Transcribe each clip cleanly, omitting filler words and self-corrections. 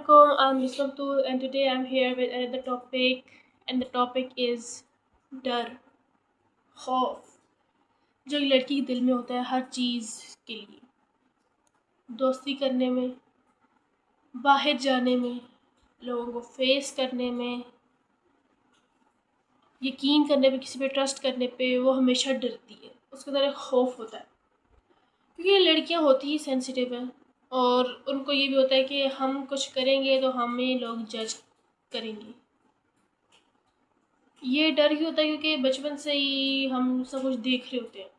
I'm Yusuftu, and today I'm here with another topic, and the topic is डर, खौफ, जो एक लड़की के दिल में होता है हर चीज़ के लिए। दोस्ती करने में, बाहर जाने में, लोगों को फेस करने में, यकीन करने पे, किसी पे ट्रस्ट करने पे वो हमेशा डरती है। उसके अंदर एक खौफ होता है, क्योंकि ये लड़कियां होती ही सेंसिटिव हैं और उनको ये भी होता है कि हम कुछ करेंगे तो हमें लोग जज करेंगे। ये डर ही होता है क्योंकि बचपन से ही हम सब कुछ देख रहे होते हैं।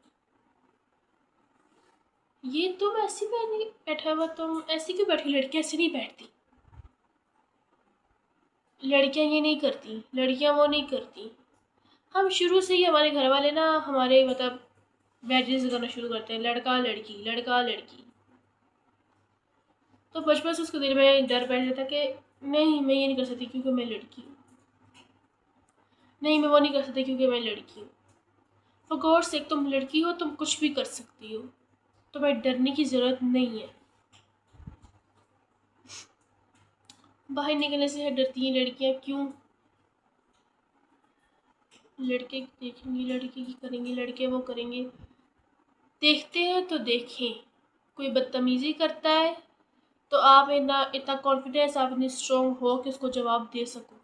ये तुम ऐसी बैठा हुआ, तुम ऐसी क्यों बैठी, लड़कियां ऐसे नहीं बैठती, लड़कियां ये नहीं करती, लड़कियां वो नहीं करती। हम शुरू से ही हमारे घर वाले ना हमारे मतलब बैजेस करना शुरू करते हैं, लड़का लड़की लड़का लड़की। तो बचपन से उसके दिल में डर बैठ जाता कि नहीं मैं ये नहीं कर सकती क्योंकि मैं लड़की हूँ, नहीं मैं वो नहीं कर सकती क्योंकि मैं लड़की हूँ। फॉर गॉड सेक, तुम लड़की हो, तुम कुछ भी कर सकती हो, तुम्हें डरने की ज़रूरत नहीं है। बाहर निकलने से डरती हैं लड़कियां, क्यों? लड़के देखेंगे, लड़के की करेंगे, लड़के वो करेंगे। देखते हैं तो देखें, कोई बदतमीज़ी करता है तो आप इतना कॉन्फिडेंस, आप इतनी स्ट्रॉन्ग हो कि उसको जवाब दे सको।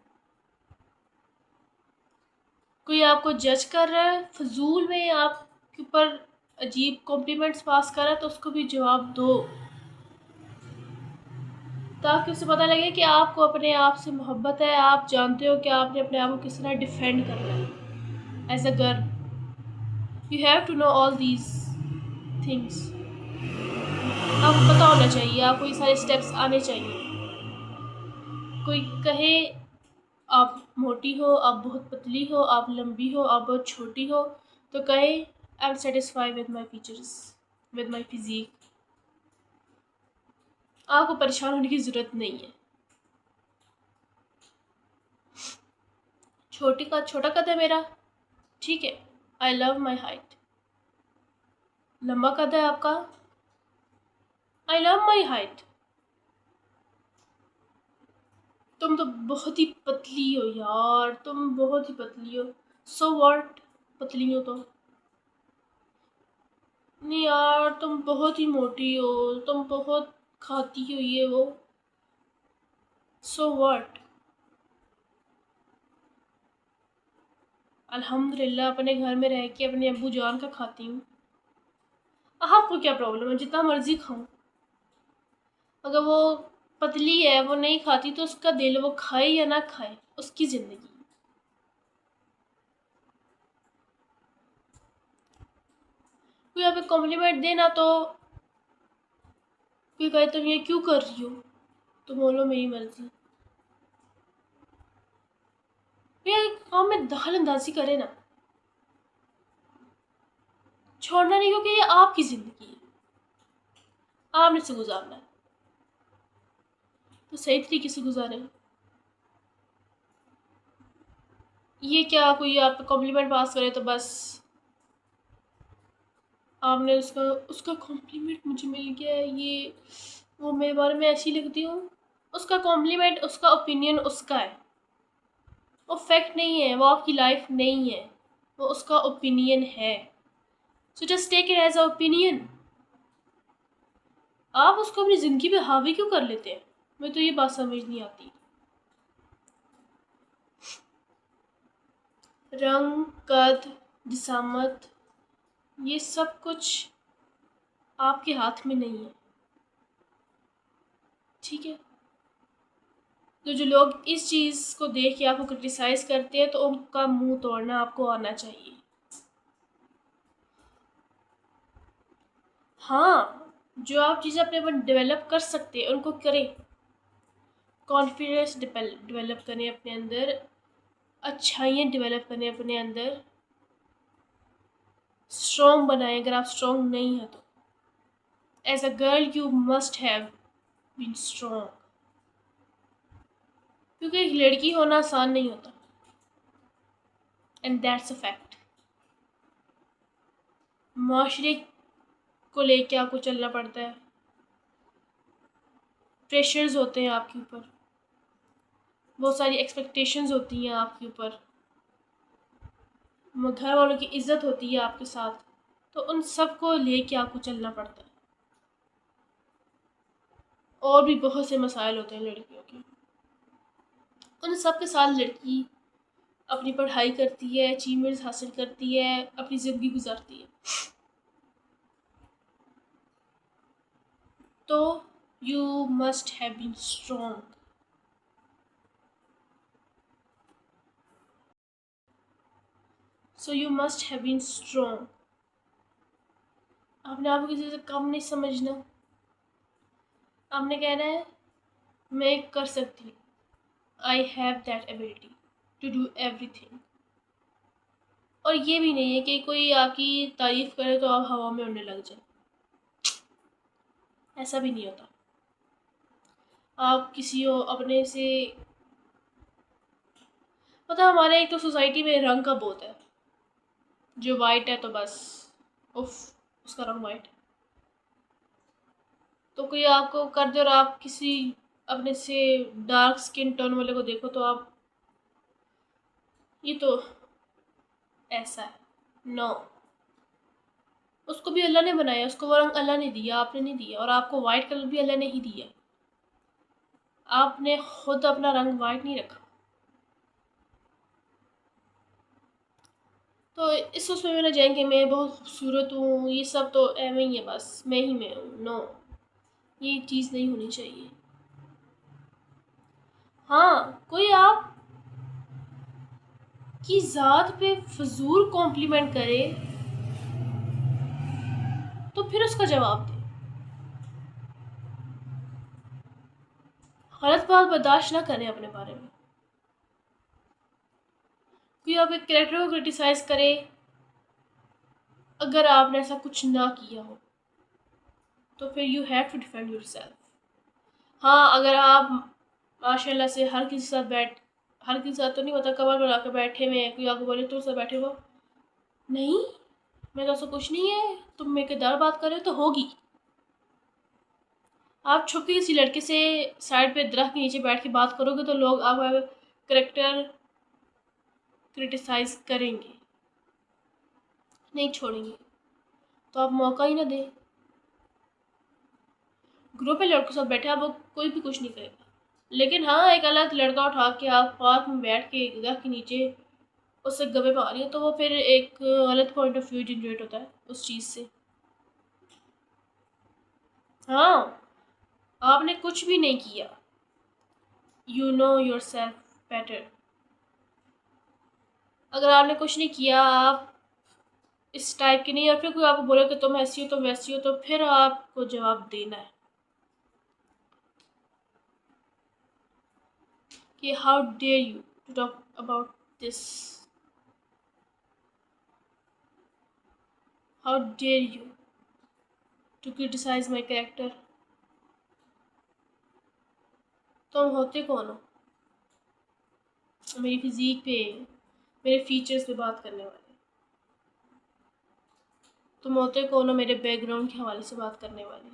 कोई आपको जज कर रहा है, फजूल में आपके ऊपर अजीब कॉम्प्लीमेंट्स पास कर रहा है, तो उसको भी जवाब दो, ताकि उसे पता लगे कि आपको अपने आप से मोहब्बत है। आप जानते हो कि आपने अपने आप को किस तरह डिफेंड करना है as a girl. You have to know all these things. आपको पता होना चाहिए, आपको ये सारे स्टेप्स आने चाहिए। कोई कहे आप मोटी हो, आप बहुत पतली हो, आप लंबी हो, आप बहुत छोटी हो, तो कहे I am satisfied with my features, with my physique. आपको परेशान होने की ज़रूरत नहीं है। छोटा कद है मेरा, ठीक है, आई लव माई हाइट। लंबा कद है आपका, आई लव माई हाइट। तुम तो बहुत ही पतली हो यार, तुम बहुत ही पतली हो, सो व्हाट, पतली हो तो। नहीं यार, तुम बहुत ही मोटी हो, तुम बहुत खाती हो ये वो, सो व्हाट। अल्हम्दुलिल्लाह अपने घर में रह के अपने अब्बू जान का खाती हूँ। आपको क्या प्रॉब्लम है, जितना मर्जी खाऊं। अगर वो पतली है, वो नहीं खाती, तो उसका दिल, वो खाए या ना खाए, उसकी ज़िंदगी। कोई आप कॉम्प्लीमेंट देना तो कोई कहे तुम ये क्यों कर रही हो, तो बोलो मेरी मर्जी। भैया काम में दखल अंदाजी करे ना, छोड़ना नहीं, क्योंकि ये आपकी ज़िंदगी है, आपने से गुजारना है, तो सही तरीके से गुजारें। ये क्या कोई आप कॉम्प्लीमेंट पास करे तो बस आपने उसका उसका कॉम्प्लीमेंट मुझे मिल गया है, ये वो मेरे बारे में ऐसी लगती हूँ। उसका कॉम्प्लीमेंट, उसका ओपिनियन उसका है, वो फैक्ट नहीं है, वो आपकी लाइफ नहीं है, वो उसका ओपिनियन है। So just take it as a opinion. आप उसको अपनी ज़िंदगी पे हावी क्यों कर लेते हैं, मैं तो ये बात समझ नहीं आती। रंग, कद, जिसामत, ये सब कुछ आपके हाथ में नहीं है, ठीक है। तो जो लोग इस चीज़ को देख के आपको क्रिटिसाइज़ करते हैं, तो उनका मुंह तोड़ना आपको आना चाहिए। हाँ, जो आप चीज़ें अपने ऊपर डेवलप कर सकते हैं उनको करें। कॉन्फिडेंस डेवलप करें अपने अंदर, अच्छाइयाँ डेवलप करें अपने अंदर, स्ट्रॉन्ग बनाएं अगर आप स्ट्रॉन्ग नहीं हैं तो। As a girl you must have been strong, क्योंकि एक लड़की होना आसान नहीं होता, एंड दैट्स अ फैक्ट। माशरे को लेके आपको चलना पड़ता है, प्रेशर्स होते हैं आपके ऊपर, बहुत सारी एक्सपेक्टेशंस होती हैं आपके ऊपर, घर वालों की इज्जत होती है आपके साथ, तो उन सब को लेके आपको चलना पड़ता है। और भी बहुत से मसाइल होते हैं लड़कियों के, उन सब के साथ लड़की अपनी पढ़ाई करती है, अचीवमेंट्स हासिल करती है, अपनी ज़िंदगी गुजारती है। तो you must have been strong. So you must have been strong. अपने आप को किसी से कम नहीं समझना। आपने कहना है मैं कर सकती हूँ, I have that ability to do everything. और ये भी नहीं है कि कोई आपकी तारीफ करे तो आप हवा में उड़ने लग जाए, ऐसा भी नहीं होता। आप किसी को अपने से, पता हमारे एक तो सोसाइटी में रंग का बहुत है, जो वाइट है तो बस उफ उसका रंग वाइट है। तो कोई आपको कर दे और आप किसी अपने से डार्क स्किन टोन वाले को देखो तो आप ये तो ऐसा है, नो। उसको भी अल्लाह ने बनाया, उसको वो रंग अल्लाह ने दिया, आपने नहीं दिया। और आपको वाइट कलर भी अल्लाह ने ही दिया, आपने खुद अपना रंग वाइट नहीं रखा। तो इस उसमें में ना जाएंगे मैं बहुत खूबसूरत हूँ, ये सब तो एवं ही है, बस मैं ही मैं हूँ, नो, ये चीज़ नहीं होनी चाहिए। हाँ, कोई आप की ज़ात पे फजूल कॉम्प्लीमेंट करे तो फिर उसका जवाब दे। गलत बात बर्दाश्त ना करें अपने बारे में। कोई आपके कैरेक्टर को क्रिटिसाइज करे अगर आपने ऐसा कुछ ना किया हो तो फिर you have to defend yourself. हाँ, अगर आप माशाल्लाह से हर किसी के साथ हर किसी के साथ तो नहीं होता, कमर बना के बैठे हुए हैं, कोई आपको बोले तो उससे बैठे हो नहीं, मैं तो ऐसा कुछ नहीं है, तुम मेरे के दर बात कर रहे हो तो होगी। आप छुप के किसी लड़के से साइड पे दरख्त के नीचे बैठ के बात करोगे तो लोग आपका करेक्टर क्रिटिसाइज करेंगे, नहीं छोड़ेंगे। तो आप मौका ही ना दें। ग्रुप में लड़कों के साथ बैठे आप कोई भी कुछ नहीं करेगा, लेकिन हाँ एक अलग लड़का उठा के आप पार्क में बैठ के दरख्त के नीचे उससे गप्पे मार रही हो तो वो फिर एक गलत पॉइंट ऑफ व्यू जनरेट होता है उस चीज़ से। हाँ, आपने कुछ भी नहीं किया, you know your self better. अगर आपने कुछ नहीं किया, आप इस टाइप की नहीं, और फिर कोई आपको बोले कि तुम ऐसी हो तुम वैसी हो, तो फिर आपको जवाब देना है कि how dare you to talk about this, how dare you to criticise my character. तुम होते कौन हो मेरी फिजिक पे, मेरे फीचर्स पे बात करने वाले? तुम होते कौन हो मेरे बैकग्राउंड के हवाले से बात करने वाले?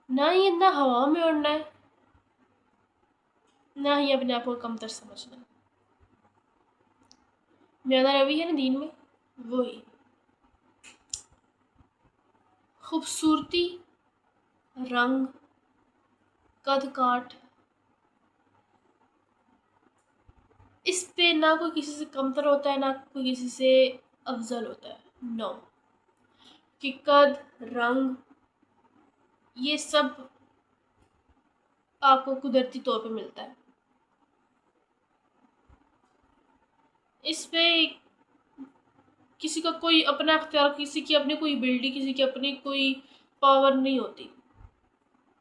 ना ही इतना हवा में उड़ना है, ना ही अपने आप को कमतर समझना है। मेरा रवि है ना दीन में, वही खूबसूरती, रंग, कद काट, इस पे ना कोई किसी से कमतर होता है ना कोई किसी से अफजल होता है, नो। कि कद, रंग, ये सब आपको कुदरती तौर पे मिलता है। इस पे किसी का कोई अपना अख्तियार, किसी की अपनी कोई एबिलिटी, किसी की अपनी कोई पावर नहीं होती,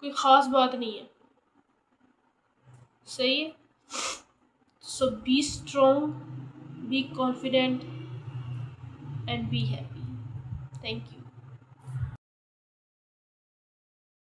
कोई ख़ास बात नहीं है, सही है। So be strong, be confident and be happy. Thank you.